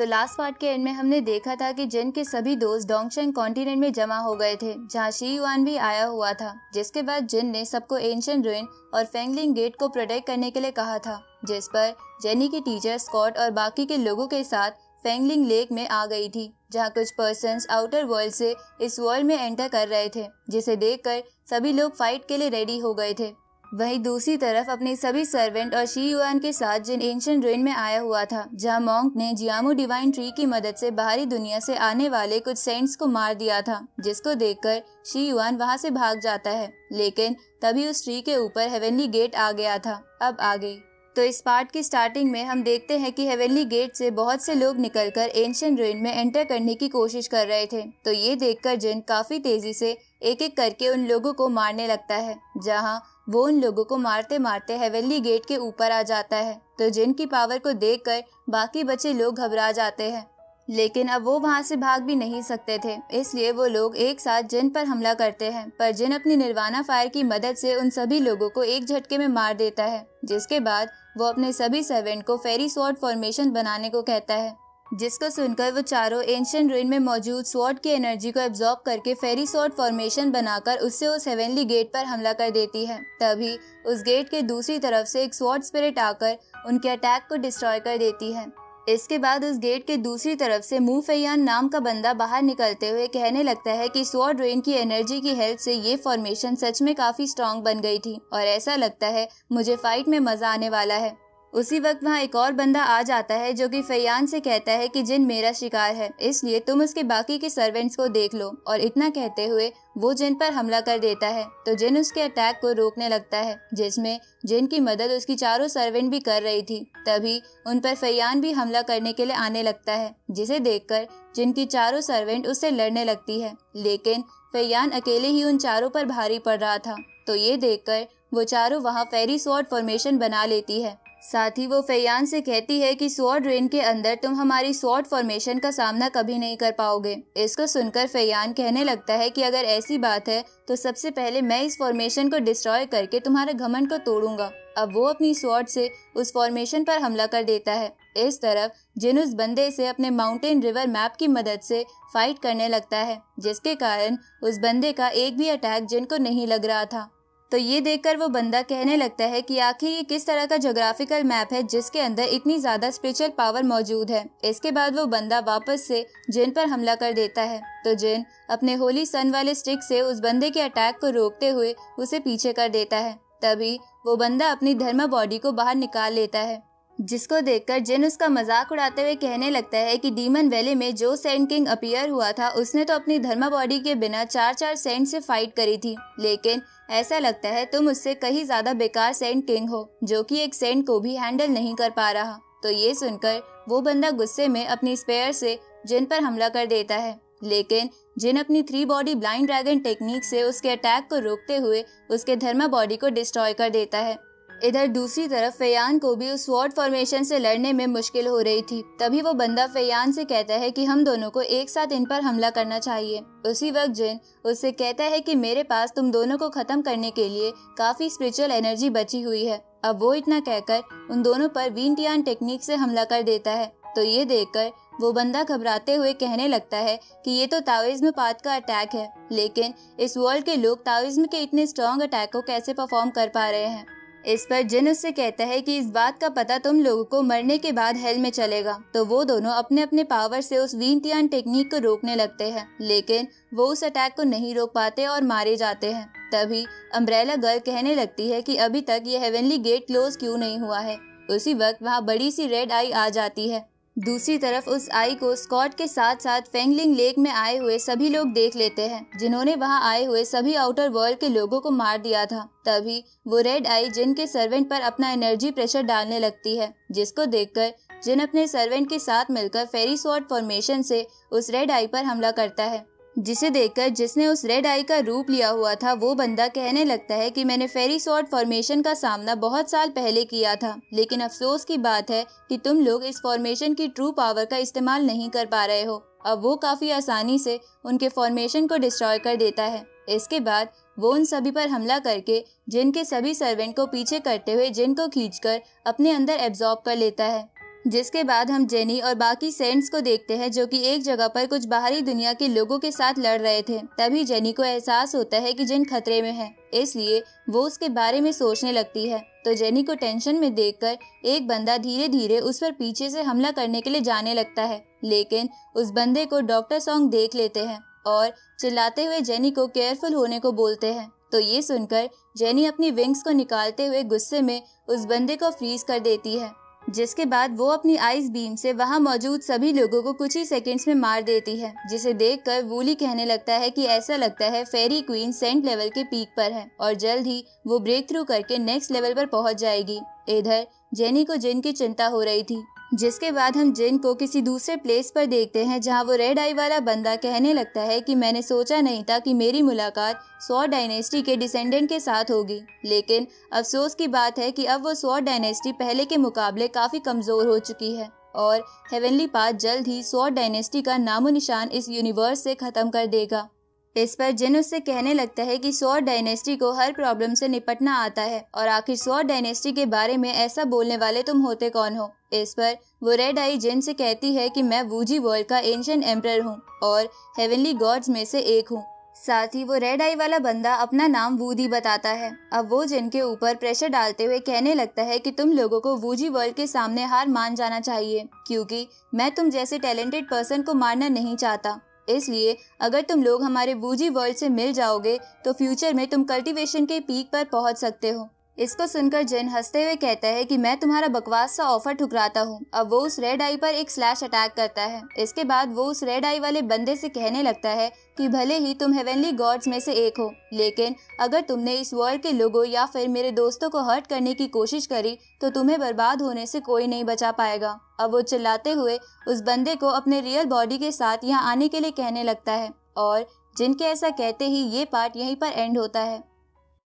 तो last part के and में हमने देखा था कि जिन के सभी दोस्त डोंगशेंग कॉन्टिनेंट में जमा हो गए थे, जहां शी युआन भी आया हुआ था। जिसके बाद जिन ने सबको एंशिएंट रुइन और फेंगलिंग गेट को प्रोटेक्ट करने के लिए कहा था, जिस पर जेनी की टीचर स्कॉट और बाकी के लोगों के साथ फेंगलिंग लेक में आ गई थी, जहां कुछ पर्सन्स आउटर वर्ल्ड से इस वर्ल्ड में एंटर कर रहे थे, जिसे देखकर सभी लोग फाइट के लिए रेडी हो गए थे। वहीं दूसरी तरफ अपने सभी सर्वेंट और शी युआन के साथ जिन एंशिएंट रुइन में आया हुआ था, जहां मॉन्क ने जियामू डिवाइन ट्री की मदद से बाहरी दुनिया से आने वाले कुछ सेंट्स को मार दिया था, जिसको देखकर शी युआन वहां से भाग जाता है। लेकिन तभी उस ट्री के ऊपर हेवनली गेट आ गया था। अब आगे तो इस पार्ट की स्टार्टिंग में हम देखते हैं कि हेवनली गेट से बहुत से लोग निकलकर एंशिएंट रुइन में एंटर करने की कोशिश कर रहे थे। तो ये देखकर जिन काफी तेजी से एक एक करके उन लोगों को मारने लगता है, जहां वो उन लोगों को मारते मारते हेवनली गेट के ऊपर आ जाता है। तो जिन की पावर को देखकर बाकी बचे लोग घबरा जाते हैं, लेकिन अब वो वहां से भाग भी नहीं सकते थे, इसलिए वो लोग एक साथ जिन पर हमला करते हैं। पर जिन अपनी निर्वाणा फायर की मदद से उन सभी लोगों को एक झटके में मार देता है, जिसके बाद वो अपने सभी सर्वेंट को फेरी स्वॉर्ड फॉर्मेशन बनाने को कहता है, जिसको सुनकर वो चारों एंशिएंट रुइन में मौजूद स्वॉर्ड की एनर्जी को एब्जॉर्ब करके फेरी स्वॉर्ड फॉर्मेशन बनाकर उससे उस हेवनली गेट पर हमला कर देती है। तभी उस गेट के दूसरी तरफ से एक स्वॉर्ड स्पिरिट आकर उनके अटैक को डिस्ट्रॉय कर देती है। इसके बाद उस गेट के दूसरी तरफ से मू फेयान नाम का बंदा बाहर निकलते हुए कहने लगता है कि स्वॉर्ड रेन की एनर्जी की हेल्प से ये फॉर्मेशन सच में काफी स्ट्रांग बन गई थी और ऐसा लगता है मुझे फाइट में मजा आने वाला है। उसी वक्त वहाँ एक और बंदा आ जाता है जो कि फेयान से कहता है कि जिन मेरा शिकार है, इसलिए तुम उसके बाकी के सर्वेंट्स को देख लो। और इतना कहते हुए वो जिन पर हमला कर देता है। तो जिन उसके अटैक को रोकने लगता है, जिसमें जिन की मदद उसकी चारों सर्वेंट भी कर रही थी। तभी उन पर फेयान भी हमला करने के लिए आने लगता है, जिसे देखकर जिनकी चारों सर्वेंट उससे लड़ने लगती है। लेकिन फेयान अकेले ही उन चारों पर भारी पड़ रहा था। तो ये देखकर वो चारों वहाँ फेरी स्वॉर्ड फॉर्मेशन बना लेती है। साथ ही वो फेयान से कहती है कि स्वॉर्ड रेन के अंदर तुम हमारी स्वॉर्ड फॉर्मेशन का सामना कभी नहीं कर पाओगे। इसको सुनकर फेयान कहने लगता है कि अगर ऐसी बात है तो सबसे पहले मैं इस फॉर्मेशन को डिस्ट्रॉय करके तुम्हारे घमंड को तोड़ूंगा। अब वो अपनी स्वॉर्ड से उस फॉर्मेशन पर हमला कर देता है। इस तरफ जिन उस बंदे से अपने माउंटेन रिवर मैप की मदद से फाइट करने लगता है, जिसके कारण उस बंदे का एक भी अटैक जिन को नहीं लग रहा था। तो ये देखकर वो बंदा कहने लगता है कि आखिर ये किस तरह का ज्योग्राफिकल मैप है जिसके अंदर इतनी ज्यादा स्पिरिचुअल पावर मौजूद है। इसके बाद वो बंदा वापस से जिन पर हमला कर देता है। तो जिन अपने होली सन वाले स्टिक से उस बंदे के अटैक को रोकते हुए उसे पीछे कर देता है। तभी वो बंदा अपनी धर्मा बॉडी को बाहर निकाल लेता है, जिसको देखकर जिन उसका मजाक उड़ाते हुए कहने लगता है कि डीमन वैली में जो सेंट किंग अपीयर हुआ था उसने तो अपनी धर्मा बॉडी के बिना 4-4 सेंट से फाइट करी थी, लेकिन ऐसा लगता है तुम उससे कहीं ज्यादा बेकार सेंट किंग हो जो कि एक सेंट को भी हैंडल नहीं कर पा रहा। तो ये सुनकर वो बंदा गुस्से में अपनी स्पेयर से जिन पर हमला कर देता है, लेकिन जिन अपनी 3 बॉडी ब्लाइंड ड्रैगन टेक्निक से उसके अटैक को रोकते हुए उसके धर्मा बॉडी को डिस्ट्रॉय कर देता है। इधर दूसरी तरफ फेयान को भी उस स्वॉर्ड फॉर्मेशन से लड़ने में मुश्किल हो रही थी। तभी वो बंदा फेयान से कहता है कि हम दोनों को एक साथ इन पर हमला करना चाहिए। उसी वक्त जिन उससे कहता है कि मेरे पास तुम दोनों को खत्म करने के लिए काफी स्पिरिचुअल एनर्जी बची हुई है। अब वो इतना कहकर उन दोनों पर विंटियान टेक्निक से हमला कर देता है। तो ये देखकर वो बंदा घबराते हुए कहने लगता है कि ये तो ताओइज्म पाथ का अटैक है, लेकिन इस वर्ल्ड के लोग ताओइज्म के इतने स्ट्रॉन्ग अटैक को कैसे परफॉर्म कर पा रहे हैं। इस पर जिन उससे कहता है कि इस बात का पता तुम लोगों को मरने के बाद हेल में चलेगा। तो वो दोनों अपने अपने पावर से उस विंटियान टेक्निक को रोकने लगते हैं, लेकिन वो उस अटैक को नहीं रोक पाते और मारे जाते हैं। तभी अम्ब्रेला गर्ल कहने लगती है कि अभी तक ये हेवनली गेट क्लोज क्यों नहीं हुआ है। उसी वक्त वहाँ बड़ी सी रेड आई आ जाती है। दूसरी तरफ उस आई को स्कॉट के साथ साथ फेंगलिंग लेक में आए हुए सभी लोग देख लेते हैं, जिन्होंने वहां आए हुए सभी आउटर वर्ल्ड के लोगों को मार दिया था। तभी वो रेड आई जिन के सर्वेंट पर अपना एनर्जी प्रेशर डालने लगती है, जिसको देखकर जिन अपने सर्वेंट के साथ मिलकर फेरी स्वॉर्ड फॉर्मेशन से उस रेड आई पर हमला करता है, जिसे देखकर जिसने उस रेड आई का रूप लिया हुआ था वो बंदा कहने लगता है कि मैंने फेरी स्वॉर्ड फॉर्मेशन का सामना बहुत साल पहले किया था, लेकिन अफसोस की बात है कि तुम लोग इस फॉर्मेशन की ट्रू पावर का इस्तेमाल नहीं कर पा रहे हो। अब वो काफी आसानी से उनके फॉर्मेशन को डिस्ट्रॉय कर देता है। इसके बाद वो उन सभी पर हमला करके जिन के सभी सर्वेंट को पीछे करते हुए जिन को खींचकर अपने अंदर एब्जॉर्ब कर लेता है। जिसके बाद हम जेनी और बाकी सेंट्स को देखते हैं जो कि एक जगह पर कुछ बाहरी दुनिया के लोगों के साथ लड़ रहे थे। तभी जेनी को एहसास होता है कि जिन खतरे में है, इसलिए वो उसके बारे में सोचने लगती है। तो जेनी को टेंशन में देखकर एक बंदा धीरे धीरे उस पर पीछे से हमला करने के लिए जाने लगता है, लेकिन उस बंदे को डॉक्टर सॉन्ग देख लेते हैं और चिल्लाते हुए जेनी को केयरफुल होने को बोलते हैं। तो ये सुनकर जेनी अपनी विंग्स को निकालते हुए गुस्से में उस बंदे को फ्रीज कर देती है, जिसके बाद वो अपनी आइस बीम से वहां मौजूद सभी लोगों को कुछ ही सेकंड्स में मार देती है, जिसे देखकर वूली कहने लगता है कि ऐसा लगता है फेरी क्वीन सेंट लेवल के पीक पर है और जल्द ही वो ब्रेक थ्रू करके नेक्स्ट लेवल पर पहुंच जाएगी। इधर जेनी को जिन की चिंता हो रही थी, जिसके बाद हम जिन को किसी दूसरे प्लेस पर देखते हैं जहां वो रेड आई वाला बंदा कहने लगता है कि मैंने सोचा नहीं था कि मेरी मुलाकात स्वॉर्ड डायनेस्टी के डिसेंडेंट के साथ होगी, लेकिन अफसोस की बात है कि अब वो स्वॉर्ड डायनेस्टी पहले के मुकाबले काफी कमजोर हो चुकी है और हेवनली पाथ जल्द ही स्वॉर्ड डायनेस्टी का नामो निशान इस यूनिवर्स से खत्म कर देगा। इस पर जिन उससे कहने लगता है कि स्वॉर्ड डायनेस्टी को हर प्रॉब्लम से निपटना आता है और आखिर स्वॉर्ड डायनेस्टी के बारे में ऐसा बोलने वाले तुम होते कौन हो। इस पर वो रेड आई जिन से कहती है कि मैं वूजी वर्ल्ड का एंशिएंट एम्परर हूँ और हेवनली गॉड्स में से एक हूँ। साथ ही वो रेड आई वाला बंदा अपना नाम वूदी बताता है। अब वो जिन के ऊपर प्रेशर डालते हुए कहने लगता है कि तुम लोगों को वूजी वर्ल्ड के सामने हार मान जाना चाहिए, क्योंकि मैं तुम जैसे टैलेंटेड पर्सन को मारना नहीं चाहता। इसलिए अगर तुम लोग हमारे वूजी वर्ल्ड से मिल जाओगे तो फ्यूचर में तुम कल्टीवेशन के पीक पर पहुंच सकते हो। इसको सुनकर जिन हंसते हुए कहता है कि मैं तुम्हारा बकवास सा ऑफर ठुकराता हूँ। अब वो उस रेड आई पर एक स्लैश अटैक करता है। इसके बाद वो उस रेड आई वाले बंदे से कहने लगता है कि भले ही तुम हेवनली गॉड्स में से एक हो, लेकिन अगर तुमने इस वर्ल्ड के लोगों या फिर मेरे दोस्तों को हर्ट करने की कोशिश करी तो तुम्हें बर्बाद होने से कोई नहीं बचा पाएगा। अब वो चिल्लाते हुए उस बंदे को अपने रियल बॉडी के साथ यहाँ आने के लिए कहने लगता है और जिनके ऐसा कहते ही ये पार्ट यहीं पर एंड होता है।